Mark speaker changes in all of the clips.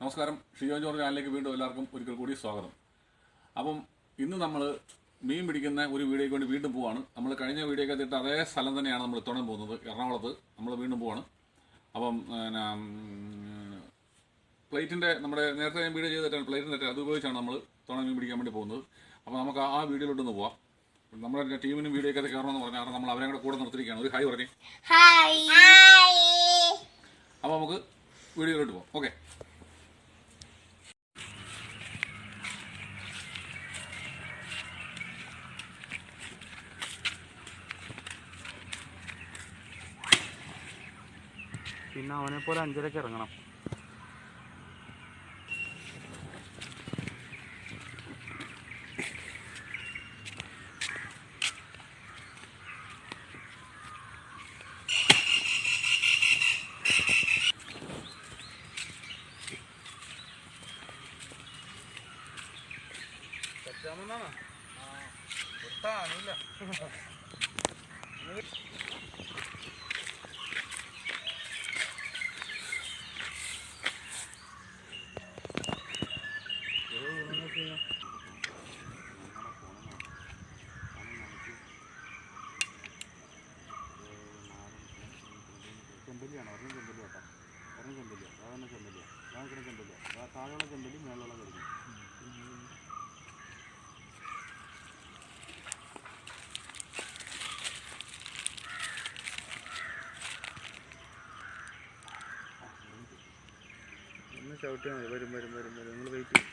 Speaker 1: നമസ്കാരം, ഷിയോ ജോർജ് ചാനലിലേക്ക് വീണ്ടും എല്ലാവർക്കും ഒരിക്കൽ കൂടി സ്വാഗതം. അപ്പം ഇന്ന് നമ്മൾ മീൻ പിടിക്കുന്ന ഒരു വീഡിയോയ്ക്ക് വേണ്ടി വീണ്ടും പോവാണ്. നമ്മൾ കഴിഞ്ഞ വീഡിയോയ്ക്ക് എത്തിയിട്ട് അതേ സ്ഥലം തന്നെയാണ് നമ്മൾ തുടങ്ങാൻ പോകുന്നത്. എറണാകുളത്ത് നമ്മൾ വീണ്ടും പോവാണ്. അപ്പം പ്ലേറ്റിൻ്റെ നമ്മുടെ നേരത്തെ ഞാൻ വീഡിയോ ചെയ്തിട്ടാണ് പ്ലേറ്റിൻ്റെ അത് ഉപയോഗിച്ചാണ് നമ്മൾ തുടങ്ങി മീൻ പിടിക്കാൻ വേണ്ടി പോകുന്നത്. അപ്പോൾ നമുക്ക് ആ വീഡിയോയിലോട്ടൊന്ന് പോവാം. നമ്മുടെ ടീമിനും വീഡിയോയ്ക്ക് അത് കയറണമെന്ന് പറഞ്ഞാൽ കാരണം നമ്മൾ അവരെ കൂടെ നിർത്തിയിരിക്കുകയാണ്. ഒരു ഹായ് പറഞ്ഞേ. അപ്പോൾ നമുക്ക് വീഡിയോയിലോട്ട് പോവാം. ഓക്കെ.
Speaker 2: പിന്നെ അവനെ പോലെ 5:30 ഇറങ്ങണം. പറ്റാമെന്നാണ് ഒട്ടാണില്ല. ചെമ്പല്ലിയാണ്. ഒരെണ്ണം ചെമ്പല്ലി കേട്ടോ. ഒരെണ്ണം ചെമ്പല്ലിയ. അതെന്നെ ചെമ്പല്ലിയ. അതാണ് ചെമ്പല്ലിയ. താഴെയുള്ള ചെമ്പല്ലി മേലുള്ള കരിക്കും. ഒന്ന് ചവിട്ടിയാൽ മതി. വരും വരും വരും വരും. നിങ്ങൾ വെയിറ്റ് ചെയ്യും.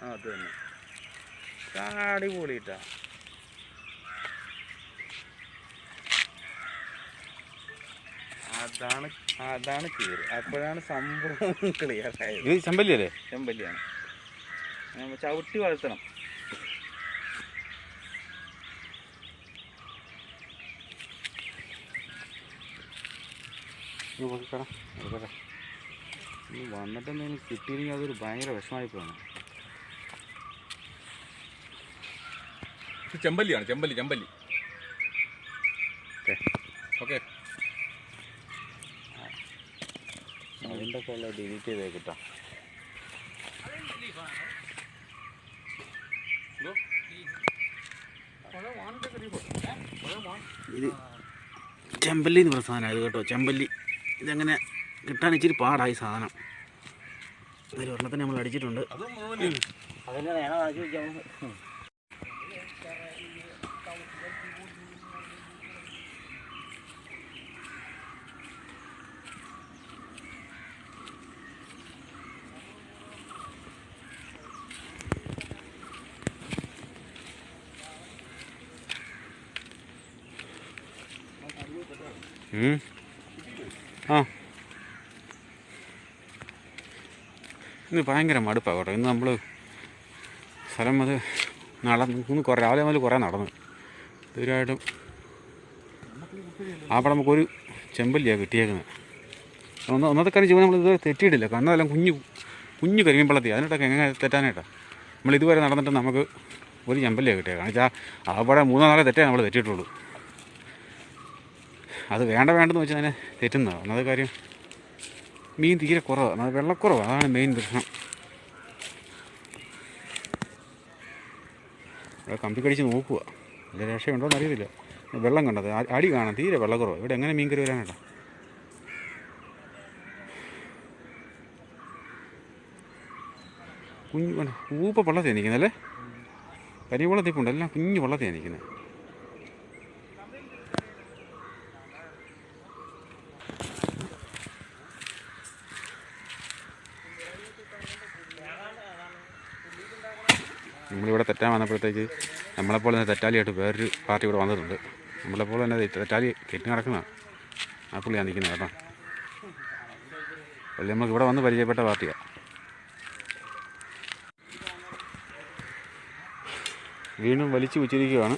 Speaker 2: അത് തന്നെ. അടിപൊളിയിട്ടാ. അതാണ് കീറ്. അപ്പോഴാണ് സംഭവം ക്ലിയർ ആയത്. ഇത് ചെമ്പല്ലിയല്ലേ? ചെമ്പല്ലിയാണ്. ചവിട്ടി വളർത്തണം. വന്നിട്ട് എന്തെങ്കിലും കിട്ടിയില്ലെങ്കിൽ അതൊരു ഭയങ്കര വിഷമായിപ്പോണ്.
Speaker 1: ചെമ്പല്ലിയാണ്. ചെമ്പല്ലി ചെമ്പല്ലി. ഓക്കെ.
Speaker 2: അതിൻ്റെ ഒക്കെ എല്ലാം ഡിലീറ്റ് ചെയ്തേക്കിട്ടാ. ഇത് ചെമ്പല്ലി എന്ന് പറഞ്ഞ സാധനം. ഇത് കേട്ടോ, ചെമ്പല്ലി. ഇതെങ്ങനെ കിട്ടാൻ ഇച്ചിരി പാടായി സാധനം. ഒരു ഒരെണ്ണത്തിന് നമ്മൾ അടിച്ചിട്ടുണ്ട്. ആ, ഇന്ന് ഭയങ്കര മടുപ്പാണ് കേട്ടോ. ഇന്ന് നമ്മൾ സ്ഥലം അത് നടന്ന് രാവിലെ മുതൽ കുറേ നടന്നു. തീർച്ചയായിട്ടും അവിടെ നമുക്കൊരു ചെമ്പല്ലിയാണ് കിട്ടിയേക്കുന്നത്. ഒന്നത്തെ കാര്യം ചെയ്യുമ്പോൾ നമ്മളിത് തെറ്റിയിട്ടില്ല. കണ്ണതെല്ലാം കുഞ്ഞു കരിമീൻപള്ളത്തി. അതിനോട്ടൊക്കെ എങ്ങനെ തെറ്റാനായിട്ടാണ് നമ്മളിതുവരെ നടന്നിട്ട് നമുക്ക് ഒരു ചെമ്പല്ലിയാണ് കിട്ടിയത്. കാരണം വെച്ചാൽ അവിടെ 3-4 തെറ്റേ നമ്മൾ തെറ്റിയിട്ടുള്ളൂ. അത് വേണ്ടെന്ന് വെച്ചാൽ അതിനെ തെറ്റുന്നതാണ്. ഒന്നാമത്തെ കാര്യം മീൻ തീരെ കുറവാണ്. അത് വെള്ളക്കുറവാണ്. അതാണ് മെയിൻ പ്രശ്നം. ഇവിടെ കമ്പി കടിച്ച് നോക്കുക. വലിയ രക്ഷയുണ്ടോ എന്ന് അറിയത്തില്ല. വെള്ളം കണ്ടത് അടി കാണാം. തീരെ വെള്ളക്കുറവ്. ഇവിടെ എങ്ങനെ മീൻ കറി വരാനായിട്ടാ? ഊപ്പ വെള്ളത്തെയാണ് നിൽക്കുന്നത് അല്ലേ? കരിവെള്ളത്തിപ്പുണ്ട്. എല്ലാം കുഞ്ഞു വെള്ളത്തെയാണ് നിൽക്കുന്നത്. നമ്മളിവിടെ തെറ്റാൻ വന്നപ്പോഴത്തേക്ക് നമ്മളെപ്പോലെ തന്നെ തെറ്റാലിയായിട്ട് വേറൊരു പാർട്ടി ഇവിടെ വന്നിട്ടുണ്ട്. നമ്മളെപ്പോലെ തന്നെ തെറ്റാലി കെട്ടി നടക്കുന്നതാണ്. ആ പുള്ളിയാണ് നിൽക്കുന്നത് കേട്ടോ. പുള്ളി നമുക്ക് ഇവിടെ വന്ന് പരിചയപ്പെട്ട പാർട്ടിയാണ്. വീണ്ടും വലിച്ചു വെച്ചിരിക്കുകയാണ്.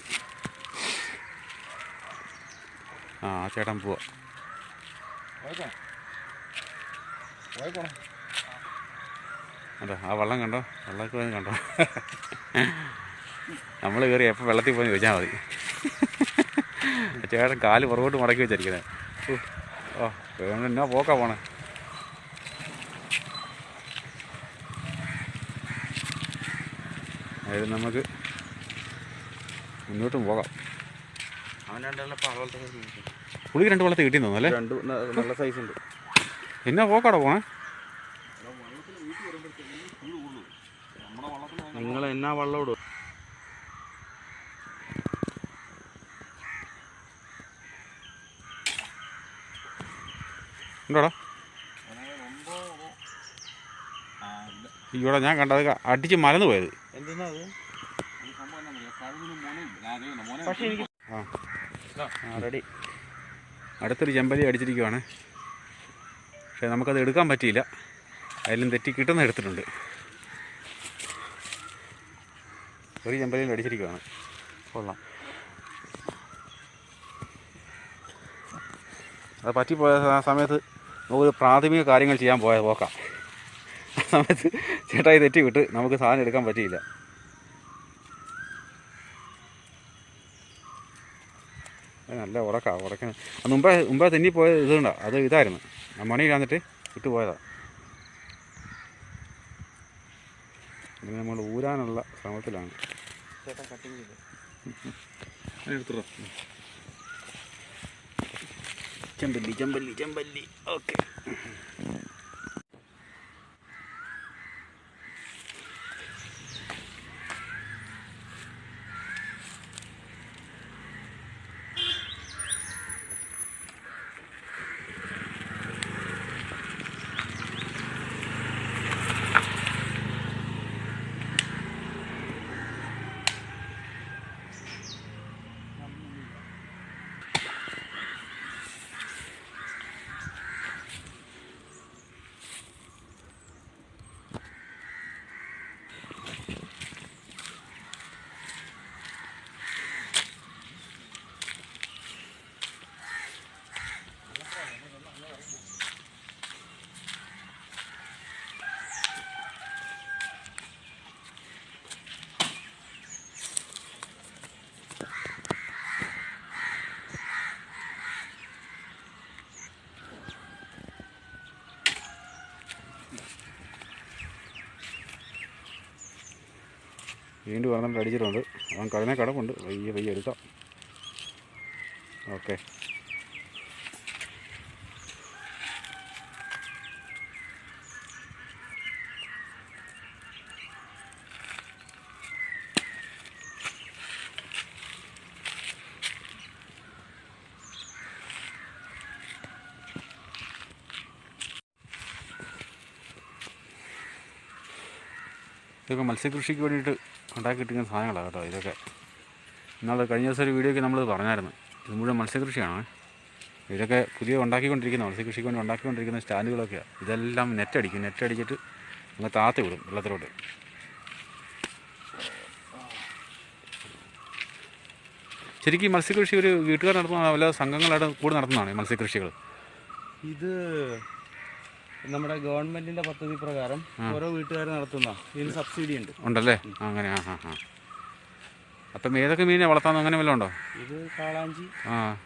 Speaker 2: ആ ചേട്ടൻ പോവാ. അതെ, ആ വെള്ളം കണ്ടോ? വെള്ളമൊക്കെ പോയി കണ്ടോ? നമ്മൾ കയറി എപ്പോൾ വെള്ളത്തിൽ പോയി ചോദിച്ചാൽ മതി. ചേട്ടൻ കാല് പുറകോട്ട് മടക്കി വെച്ചിരിക്കുന്നത്. ആ എന്നാ പോക്കാ പോണേ. അതായത് നമുക്ക് മുന്നോട്ടും പോകാം. പുള്ളി 2 വള്ളത്തിൽ കിട്ടിയെന്ന് തോന്നുന്നു അല്ലേ?
Speaker 3: 2 നല്ല സൈസ് ഉണ്ട്.
Speaker 2: എന്നാ പോക്കാടാ പോണേ.
Speaker 3: നിങ്ങൾ എന്നാ വള്ളം ഇടും?
Speaker 2: ഉണ്ടോടാ? ഇവിടെ ഞാൻ കണ്ടത് അടിച്ച് മലന്ന് പോയത്.
Speaker 3: എന്തെന്നാ അത്? റെഡി.
Speaker 2: അടുത്തൊരു ചെമ്പല്ലി അടിച്ചിരിക്കുവാണ്. പക്ഷേ നമുക്കത് എടുക്കാൻ പറ്റിയില്ല. അതിലും തെറ്റി കിട്ടുന്ന എടുത്തിട്ടുണ്ട്. ഒരു ചെമ്പല്ലിയിൽ അടിച്ചിരിക്കുവാണ്. കൊള്ളാം. അത് പറ്റിപ്പോയ സമയത്ത് നമുക്ക് പ്രാഥമിക കാര്യങ്ങൾ ചെയ്യാൻ പോക്കാം. ആ സമയത്ത് ചേട്ടായി തെറ്റി വിട്ട് നമുക്ക് സാധനം എടുക്കാൻ പറ്റിയില്ല. നല്ല ഉറക്കാൻ മുമ്പേ തെന്നിപ്പോയത് ഇതുകൊണ്ടാ. അത് ഇതായിരുന്നു, മണിയിലാന്നിട്ട് വിട്ടുപോയതാണ്. ഇനി നമ്മൾ ഊരാനുള്ള ശ്രമത്തിലാണ്.
Speaker 3: ചേട്ടാ കട്ടിങ് ചെയ്ത്
Speaker 2: എടുത്തോ.
Speaker 3: ചെമ്പല്ലി ഓക്കെ.
Speaker 2: വീണ്ടും പറഞ്ഞിട്ട് അടിച്ചിട്ടുണ്ട്. അവൻ കടനെ കിടപ്പുണ്ട്. പയ്യെ എടുക്കാം. ഓക്കെ. ഇതൊക്കെ മത്സ്യകൃഷിക്ക് വേണ്ടിയിട്ട് ഉണ്ടാക്കിയിട്ടിരിക്കുന്ന സാധനങ്ങളാണ് കേട്ടോ. ഇതൊക്കെ കഴിഞ്ഞ ദിവസം ഒരു വീഡിയോയ്ക്ക് നമ്മൾ പറഞ്ഞായിരുന്നു. ഇത് മുഴുവൻ മത്സ്യകൃഷിയാണ്. ഇതൊക്കെ പുതിയ ഉണ്ടാക്കിക്കൊണ്ടിരിക്കുന്ന മത്സ്യകൃഷിക്ക് വേണ്ടി ഉണ്ടാക്കിക്കൊണ്ടിരിക്കുന്ന സ്റ്റാൻഡുകളൊക്കെയാണ്. ഇതെല്ലാം നെറ്റടിച്ചിട്ട് അങ്ങ് താത്തി വിടും വെള്ളത്തിലോട്ട്. ശരിക്കും മത്സ്യകൃഷി ഒരു വീട്ടുകാർ നടത്തുന്ന വല്ല സംഘങ്ങളായിട്ട് കൂടി നടത്തുന്നതാണ് മത്സ്യകൃഷികൾ.
Speaker 3: ഇത് നമ്മുടെ ഗവൺമെന്റിന്റെ പദ്ധതി പ്രകാരം ഓരോ വീട്ടുകാർ നടത്തുന്ന ഇതിന് സബ്സിഡി
Speaker 2: ഉണ്ടല്ലേ? അങ്ങനെ. അപ്പം ഏതൊക്കെ മീനെ വളർത്താൻ അങ്ങനെ വല്ലതും ഉണ്ടോ?
Speaker 3: ഇത് കാളാഞ്ചി,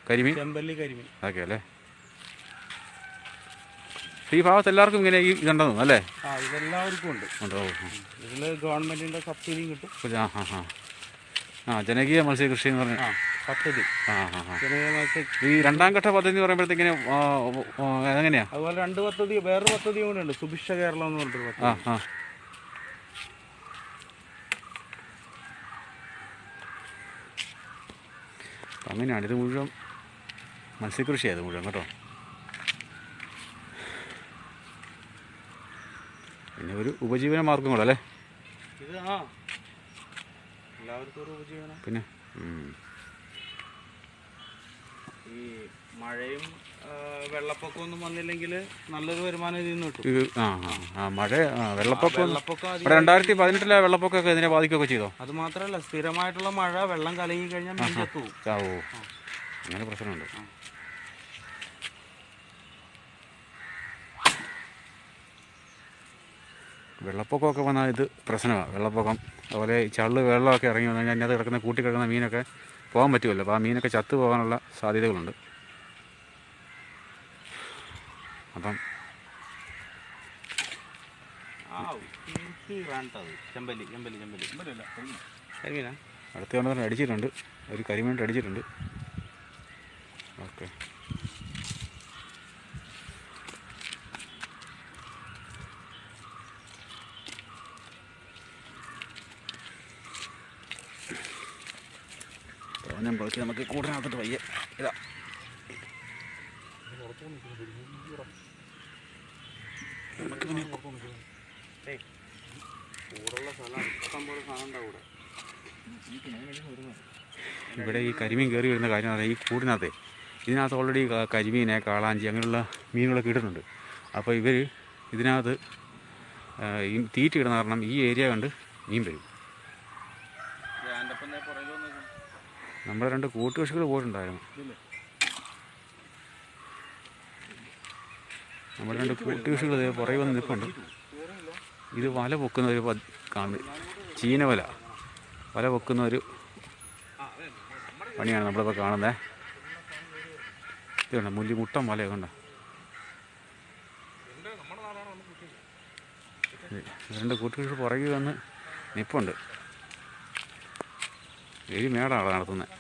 Speaker 2: കരിമീൻ,
Speaker 3: ചെമ്പല്ലി, കരിമീൻ
Speaker 2: അതൊക്കെ അല്ലേ? ഈ ഭാഗത്ത് എല്ലാവർക്കും ഇങ്ങനെ ഇതുണ്ടെന്നു അല്ലേ?
Speaker 3: ഇതെല്ലാവർക്കും ഉണ്ടോ? ഇതിൽ ഗവൺമെന്റിന്റെ സബ്സിഡിയും കിട്ടും.
Speaker 2: ജനകീയ മത്സ്യകൃഷി എന്ന് പറഞ്ഞ
Speaker 3: പദ്ധതി.
Speaker 2: ഈ 2ാം ഘട്ട പദ്ധതി എന്ന് പറയുമ്പോഴത്തേക്കിന് എങ്ങനെയാ?
Speaker 3: അതുപോലെ 2 പദ്ധതി, വേറൊരു പദ്ധതിയും കൂടെ ഉണ്ട്, സുഭിക്ഷ കേരളം എന്ന് പറഞ്ഞിട്ട് പദ്ധതി.
Speaker 2: അങ്ങനെയാണ്. ഇത് മുഴുവൻ മത്സ്യകൃഷിയായത് മുഴുവൻ കേട്ടോ. പിന്നെ ഒരു ഉപജീവന മാർഗങ്ങളല്ലേ
Speaker 3: ഇത്? എല്ലാവർക്കും ഒരു ഉപജീവനം.
Speaker 2: പിന്നെ
Speaker 3: ഈ മഴയും വെള്ളപ്പൊക്കം ഒന്നും വന്നില്ലെങ്കിൽ നല്ലൊരു വരുമാനം ഇതിൽ നിന്ന് കിട്ടും.
Speaker 2: ഇത് മഴ വെള്ളപ്പൊക്കം 2018 വെള്ളപ്പൊക്കമൊക്കെ ഇതിനെ ബാധിക്കുകയൊക്കെ ചെയ്തോ?
Speaker 3: അത് മാത്രമല്ല, സ്ഥിരമായിട്ടുള്ള മഴ, വെള്ളം കലങ്ങി കഴിഞ്ഞാൽ മീൻ ചത്തുപോകും.
Speaker 2: അങ്ങനെ പ്രശ്നമുണ്ട്. വെള്ളപ്പൊക്കമൊക്കെ വന്നാൽ ഇത് പ്രശ്നമാണ്. വെള്ളപ്പൊക്കം അതുപോലെ ചള്ള് വെള്ളമൊക്കെ ഇറങ്ങി വന്നു കഴിഞ്ഞാൽ അതിനകത്ത് കിടക്കുന്ന കൂട്ടിക്കിടക്കുന്ന മീനൊക്കെ പോകാൻ പറ്റുമല്ലോ. അപ്പോൾ ആ മീനൊക്കെ ചത്തു പോകാനുള്ള സാധ്യതകളുണ്ട്. അപ്പം
Speaker 3: ചെമ്പല്ലി ചെമ്പല്ലി ചെമ്പല്ലി കരിമീനാ
Speaker 2: അടുത്ത കൊണ്ട് അടിച്ചിട്ടുണ്ട്, ഒരു കരിമീൻ അടിച്ചിട്ടുണ്ട്. ഓക്കെ, തോന്നും പോക്കി നമുക്ക് കൂടിനകത്തിട്ട് വയ്യ. ഇതാ ഇവിടെ ഈ കരിമീൻ കയറി വരുന്ന കാര്യം പറഞ്ഞാൽ ഈ കൂടിനകത്തെ ഇതിനകത്ത് ഓൾറെഡി കരിമീനെ, കാളാഞ്ചി അങ്ങനെയുള്ള മീനുകളൊക്കെ ഇടുന്നുണ്ട്. അപ്പോൾ ഇവർ ഇതിനകത്ത് ഈ തീറ്റ ഇടുന്ന കാരണം ഈ ഏരിയ കണ്ട് മീൻ വരും. നമ്മുടെ 2 കൂട്ടുകക്ഷികൾ പോയിട്ടുണ്ടായിരുന്നു. നമ്മുടെ 2 കൂട്ടുകക്ഷികൾ പുറകെ വന്ന് നിൽപ്പുണ്ട്. ഇത് വല പൊക്കുന്ന ഒരു കാണുന്നത്, ചീനവല വല പൊക്കുന്ന ഒരു പണിയാണ് നമ്മളിപ്പോൾ കാണുന്നത്. ഇത് കണ്ട മുട്ടം വലയൊക്കെ കണ്ട. 2 കൂട്ടുകക്ഷികൾ പുറകെ വന്ന് നിൽപ്പുണ്ട്. ഒരു മേടാണ് നടത്തുന്നത്.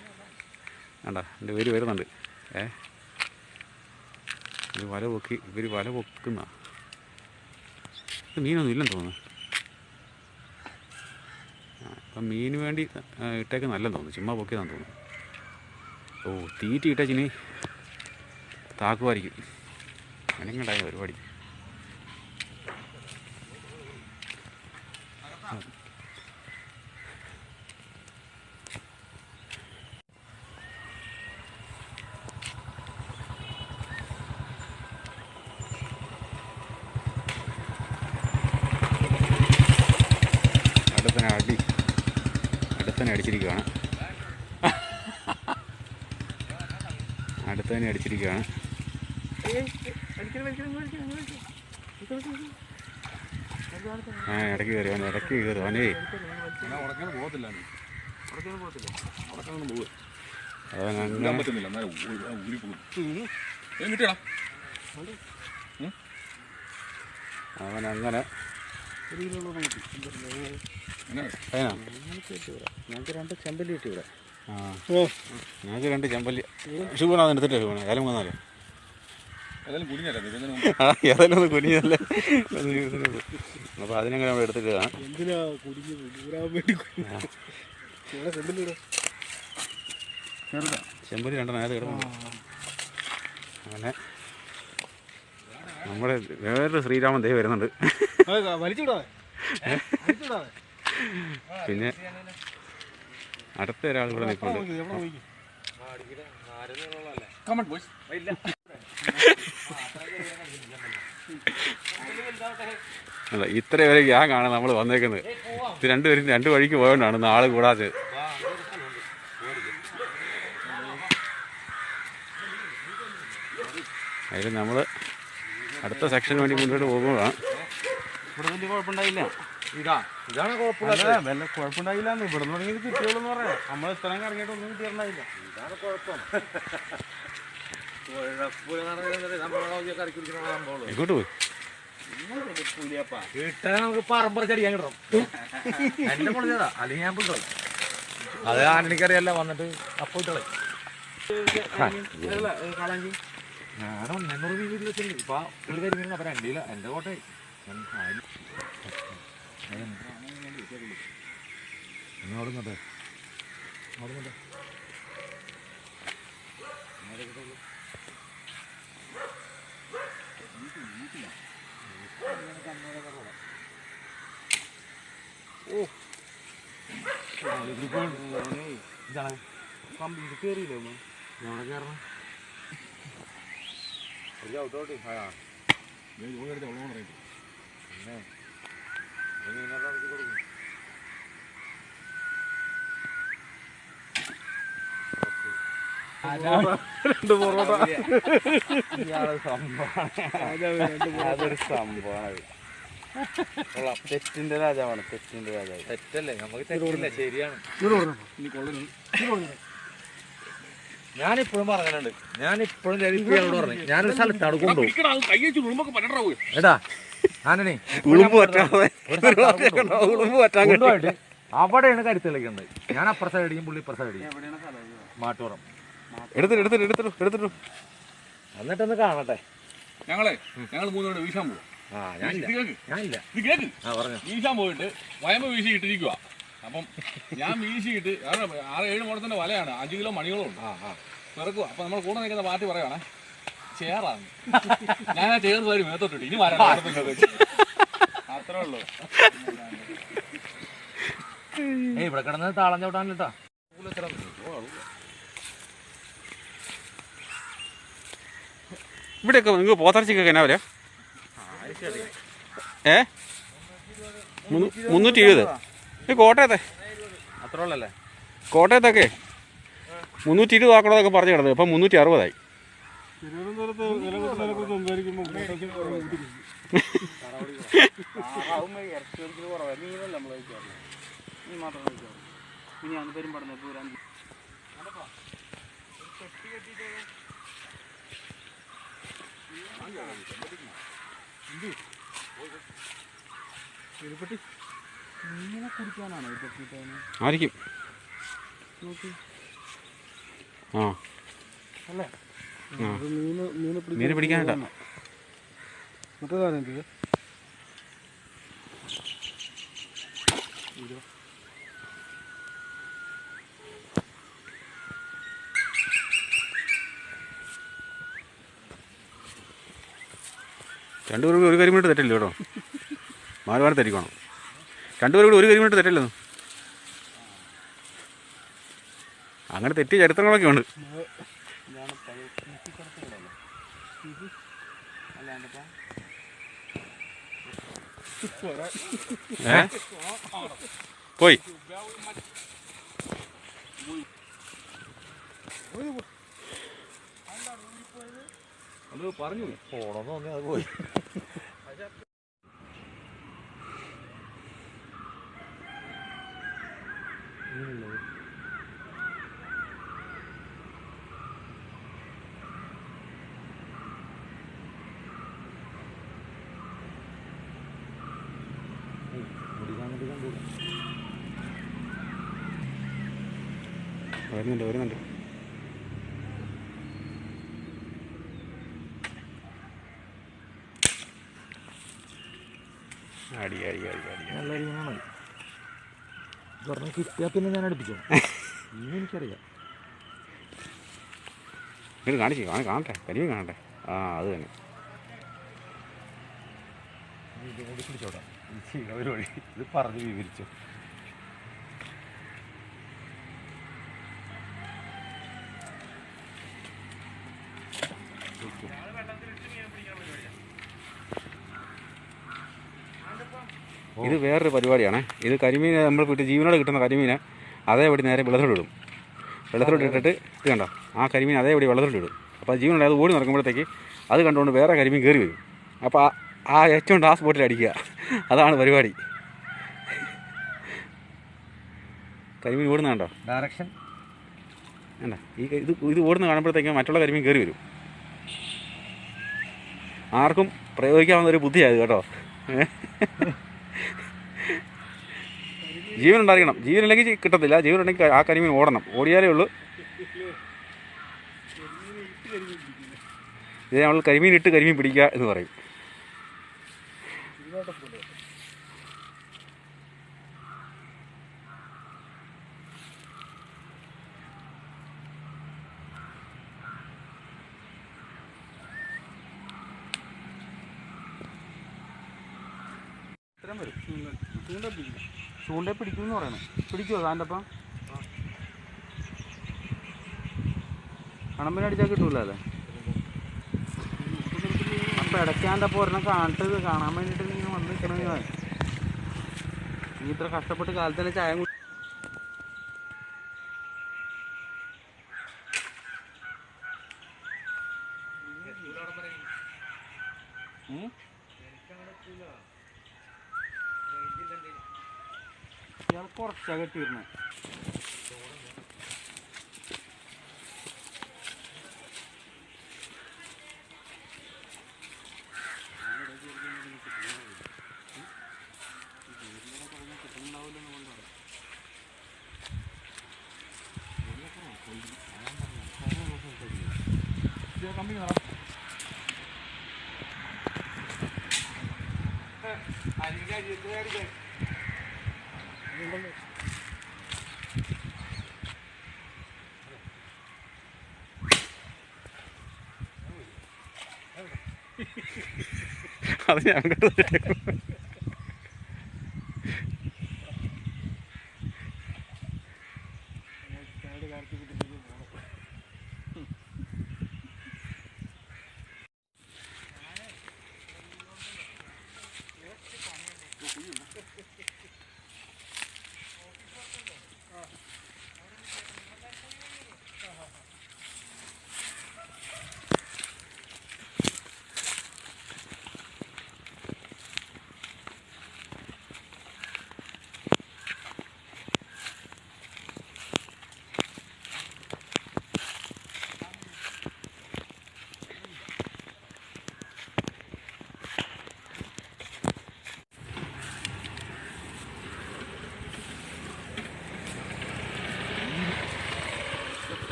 Speaker 2: വേണ്ട, എൻ്റെ പേര് വരുന്നുണ്ട്. ഇത് വല പൊക്കി, ഇവർ വല പൊക്കുന്ന മീനൊന്നും ഇല്ലെന്ന് തോന്നുന്നു. അപ്പം മീന് വേണ്ടി ഇട്ടേക്ക് നല്ലെന്ന് തോന്നുന്നു, ചുമ്മാ പൊക്കിയതാന്ന് തോന്നുന്നു. ഓ, തീറ്റ ഇട്ടച്ചിനി താക്കുമായിരിക്കും. അങ്ങനെയുണ്ടായ പരിപാടി. അടുത്തന്നെ അടിച്ചിരിക്കുകയാണ്. അടുത്തന്നെ അടിച്ചിരിക്കുകയാണ്. ഇടയ്ക്ക് കയറി അവൻ, ഇടയ്ക്ക് കയറി അവനേ. അവനങ്ങനെ
Speaker 3: ഞങ്ങൾക്ക് 2 ചെമ്പല്ലി കിട്ടി ഇവിടെ.
Speaker 2: ഞങ്ങൾക്ക് 2 ചെമ്പല്ലി. ഷുഗറാണ് എടുത്തിട്ട് ഷുഗർ ഏലം വന്നാലോ ഏതായാലും ഒന്ന് കുനിഞ്ഞല്ലേ. അപ്പോൾ അതിനങ്ങനെ നമ്മൾ എടുത്തിട്ടാണ്. ചെമ്പല്ലി 2 നേരത്തെ കിടന്നു. അങ്ങനെ നമ്മുടെ വേറൊരു ശ്രീരാമൻ ദേ വരുന്നുണ്ട്. പിന്നെ അടുത്ത ഒരാൾ ഇവിടെ നിൽപ്പുണ്ട്. അല്ല, ഇത്ര വരെ ഗ്യാങ്ങാണ് നമ്മൾ വന്നേക്കുന്നത്. ഇത് 2 പേരും 2 വഴിക്ക് പോയോണ്ടാണ് നാളെ കൂടാതെ. അതിൽ നമ്മൾ അടുത്ത സെക്ഷന് വേണ്ടി മുന്നോട്ട് പോകുന്നതാണ്.
Speaker 3: ഇവിടെ വലിയ കുഴപ്പമുണ്ടായില്ല. ഇതാണ് കുഴപ്പമില്ല, കുഴപ്പമുണ്ടായില്ല. ഇവിടെ തുടങ്ങി കിട്ടിയോളൂ എന്ന് പറയാം. നമ്മൾ ഇത്രയും കറങ്ങിയിട്ട് ഒന്നും കിട്ടിയിട്ടുണ്ടായില്ല. ഇതാണ് കുഴപ്പം.
Speaker 2: എങ്ങോട്ട് പോയി
Speaker 3: കിട്ടാൻ നമുക്ക് പറമ്പറച്ചടിക്കാൻ കിട്ടും. എന്റെ പൊളിച്ചതാ, അല്ലെങ്കിൽ ഞാൻ പോയി അത് ആനണിക്കറിയല്ല വന്നിട്ട് അപ്പോൾ ഇട്ടളെ കാളാഞ്ചി. ഞാൻ 100 മീൻ വീട്ടിൽ വെച്ചിട്ടുണ്ട്. ഇപ്പൊ ഒരു കരിമീൻ അപ്പം 2 കിലോ എന്റെ കോട്ടയായി. ഓടുന്നുണ്ട് ഓടുന്നുണ്ട്. ഓ, ഇതാണ് കമ്പി കയറിയില്ലേ ഒന്ന് എവിടെ കയറണം. ഔട്ടോട്ട് പിന്നെ മീനൊക്കെ ഇറക്കി കൊടുക്കും. അതൊരു സംഭവമാണ്. തെറ്റിന്റെ രാജാവാണ്, തെറ്റിന്റെ രാജാവ്. തെറ്റല്ലേ, നമുക്ക് തെറ്റില്ല, ശരിയാണ്. ഞാനിപ്പോഴും പറഞ്ഞിട്ടുണ്ട്, ഞാനിപ്പോഴും പറഞ്ഞു ഞാനൊരു സ്ഥലത്താണ് കൊണ്ടുപോകും. എടാ ആനണേ കൊണ്ടുപോയിട്ട് അവിടെയാണ് കരുത്ത് കളിക്കേണ്ടത്. ഞാൻ അപ്പുറ സൈഡ് അടിക്കും, പുള്ളി ഇപ്പുറ സൈഡ് അടിക്കും. മാട്ടുപുറം
Speaker 2: എടുത്തിട്ടു
Speaker 3: എന്നിട്ടൊന്ന് കാണട്ടെ.
Speaker 1: ഞങ്ങൾ മൂന്നോട് വീശാൻ പോകും.
Speaker 3: ഞാനില്ല
Speaker 1: വീശാൻ പോയിട്ട് വയമ്പ് വീശി ഇട്ടിരിക്കുക. അപ്പം ഞാൻ വീശിയിട്ട് 6-7 മുടത്തിന്റെ വലയാണ്, 5 കിലോ മണികളും ഉണ്ട്. പിറക്കുക. അപ്പൊ നമ്മൾ കൂടെ നിൽക്കുന്ന പാർട്ടി പറയുവാണേ ചേറാണ്. ഞാൻ ആ ചേർന്ന് വരും മേത്തോട്ടിട്ട് ഇനി വരാൻ അത്രേ ഉള്ളൂ.
Speaker 3: ഇവിടെ കിടന്നത് താളം ചവിട്ടാനിട്ടാ.
Speaker 2: ഇവിടെയൊക്കെ നിങ്ങൾക്ക് പോത്തിറച്ചിക്കൊക്കെ എന്നാ വരാ? 320. ഈ കോട്ടയത്തെ
Speaker 3: അത്ര ഉള്ളല്ലേ?
Speaker 2: കോട്ടയത്തൊക്കെ 320 ആക്കണമെന്നൊക്കെ പറഞ്ഞു കിടന്നത്, ഇപ്പം 360
Speaker 4: തിരുവനന്തപുരത്ത് വിലകുറിച്ച് സംസാരിക്കുമ്പോൾ
Speaker 2: ആയിരിക്കും. മീനെ പിടിക്കാനല്ല.
Speaker 4: മറ്റേതാണ് ഇത്.
Speaker 2: രണ്ടുപേരും കൂടി 1 കരിമീനിട്ട് തെറ്റില്ല കേട്ടോ. മാറി തെറ്റിക്കണം. രണ്ടുപേരും കൂടി 1 കരിമീനിട്ട് തെറ്റില്ലെന്ന്. അങ്ങനെ തെറ്റിയ ചരിത്രങ്ങളൊക്കെ ഉണ്ട്. പോയി
Speaker 3: പറഞ്ഞു പോണെന്ന് തോന്നി, അത് പോയി.
Speaker 2: വരുന്നുണ്ട്. അടി
Speaker 3: നല്ല അരിയാണ് പറഞ്ഞ കിട്ടിയാൽ പിന്നെ ഞാൻ അടുപ്പിച്ചോ. എനിക്കറിയാം.
Speaker 2: ഇത് കാണട്ടെ കരിമീൻ കാണട്ടെ. അത് തന്നെ.
Speaker 3: ഇതുകൂടി പിടിച്ചോട്ടെ. ഒരു വഴി ഇത് പറഞ്ഞ് വിവരിച്ചു.
Speaker 2: ഇത് വേറൊരു പരിപാടിയാണ്. ഇത് കരിമീൻ നമ്മൾ ജീവനോട് കിട്ടുന്ന കരിമീനെ അതേപടി നേരെ വെള്ളത്തിലിടും. വെള്ളത്തിലിട്ടിട്ട് ഇത് കണ്ടോ, ആ കരിമീൻ അതേപടി വെള്ളത്തിലിടും. അപ്പോൾ ജീവനുണ്ട് അത് ഓടി നടക്കുമ്പോഴത്തേക്ക് അത് കണ്ടുകൊണ്ട് വേറെ കരിമീൻ കയറി വരും. അപ്പോൾ ആ ഏറ്റവും ആ സ്പോട്ടിൽ അടിക്കുക. അതാണ് പരിപാടി. കരിമീൻ ഓടുന്ന കണ്ടോ
Speaker 3: ഡയറക്ഷൻ
Speaker 2: വേണ്ട. ഇത് ഓടുന്ന കാണുമ്പോഴത്തേക്കും മറ്റുള്ള കരിമീൻ കയറി വരും. ആർക്കും പ്രയോഗിക്കാവുന്ന ഒരു ബുദ്ധിയായത് കേട്ടോ. ജീവൻ ഉണ്ടായിരിക്കണം. ജീവനില്ലെങ്കിൽ കിട്ടത്തില്ല. ജീവനുണ്ടെങ്കിൽ ആ കരിമീൻ ഓടണം. ഓടിയാലേ ഉള്ളൂ. ഇത് നമ്മൾ കരിമീൻ ഇട്ട് കരിമീൻ പിടിക്കുക എന്ന് പറയും.
Speaker 4: ഇത്രയും വരും. ചൂണ്ട പിടിക്കുമെന്ന് പറയണേ. പിടിക്കുമോ താൻ്റെ അപ്പം? കണമ്പിനടിച്ചാൽ കിട്ടൂല അല്ലേ? അപ്പം ഇടയ്ക്കാൻ്റെ അപ്പോൾ ഒരെണ്ണം കാണാൻ വേണ്ടിയിട്ട് ഇങ്ങനെ വന്ന് നിൽക്കണമെങ്കിൽ നീ ഇത്ര കഷ്ടപ്പെട്ട് കാലത്തന്നെ ചായ ഇയാൾ കുറച്ചാണ് കെട്ടിയിരുന്നത്.
Speaker 2: അത് ഞാൻ കണ്ടു.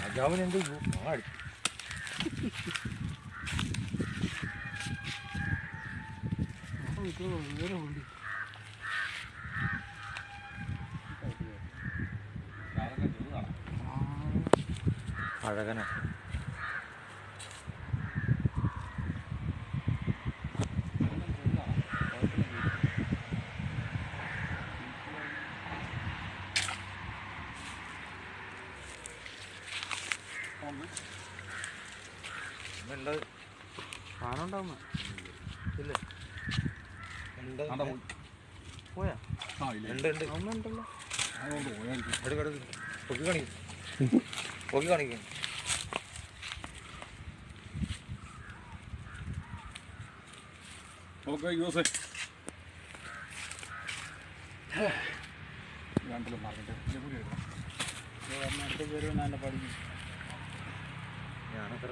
Speaker 3: രാജാവിനെന്ത് ആടി അഴകന
Speaker 4: സാധനം ഉണ്ടാവുന്ന
Speaker 3: ഇല്ലേ
Speaker 4: പോയാ
Speaker 3: ഉണ്ട്
Speaker 4: ഒന്നും ഉണ്ടല്ലോ.
Speaker 3: പൊക്കി കാണിക്കും പൊക്കി കാണിക്കും
Speaker 1: ഓക്കെ യൂസ് രണ്ടിലും മാർക്കറ്റ്
Speaker 4: അടുത്ത പേര് നല്ല പഠിക്കും.
Speaker 3: ഞാനത്ര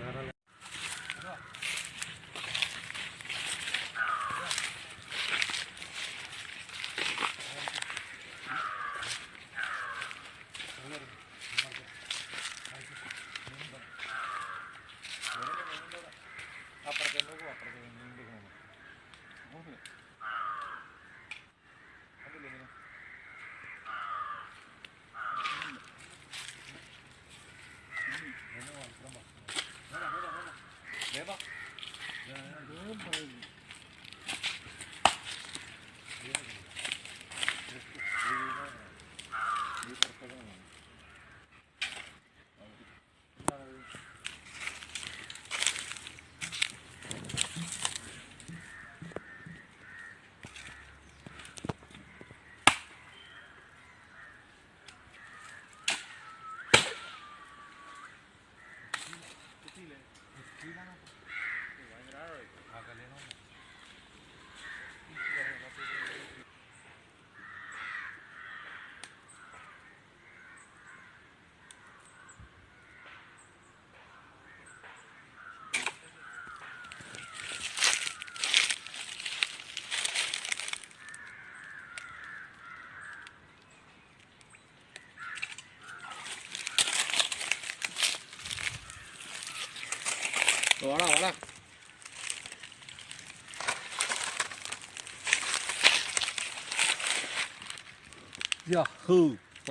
Speaker 1: ഓടാ ഓടാ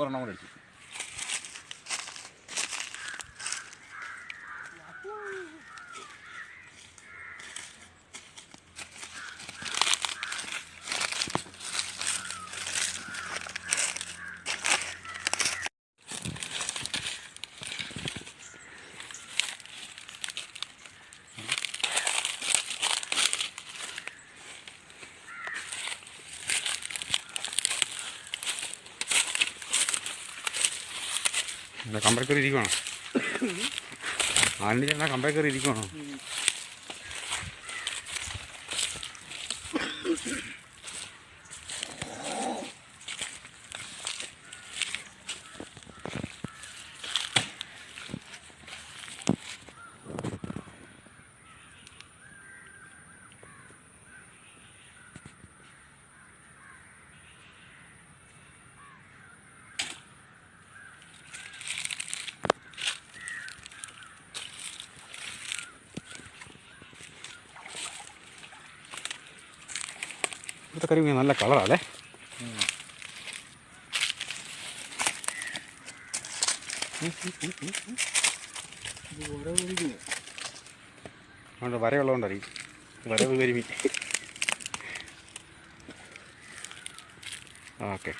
Speaker 1: ഒരെണ്ണം കൂടെ അടിച്ചു.
Speaker 2: കമ്പേ കയറി ഇരിക്കുവാണോ? ആണ്ടി ചേട്ടാ കമ്പേ കയറി ഇരിക്കുവാണോ? ഇവിടുത്തെ കരിമീൻ നല്ല കളറാണല്ലേ. അതുകൊണ്ട് വരയുള്ളതുകൊണ്ടായിരിക്കും വരവ് കരിമീൻ. ഓക്കെ.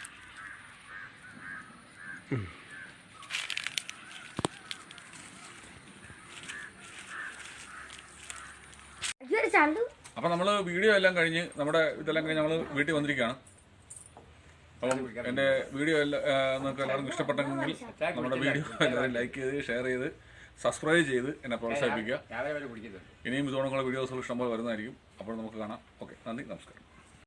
Speaker 1: അപ്പം നമ്മൾ വീഡിയോ എല്ലാം കഴിഞ്ഞ് നമ്മുടെ ഇതെല്ലാം കഴിഞ്ഞ് നമ്മൾ വീട്ടിൽ വന്നിരിക്കുകയാണ്. അപ്പം എൻ്റെ വീഡിയോ എല്ലാം നിങ്ങൾക്ക് എല്ലാവർക്കും ഇഷ്ടപ്പെട്ടെങ്കിൽ നമ്മുടെ വീഡിയോ എല്ലാവരും ലൈക്ക് ചെയ്ത് ഷെയർ ചെയ്ത് സബ്സ്ക്രൈബ് ചെയ്ത് എന്നെ പ്രോത്സാഹിപ്പിക്കുക. ഇനിയും ഇതുകൊണ്ടുള്ള വീഡിയോസുകൾ ഇഷ്ടംപോലെ വരുന്നതായിരിക്കും. അപ്പോൾ നമുക്ക് കാണാം. ഓക്കെ, നന്ദി, നമസ്കാരം.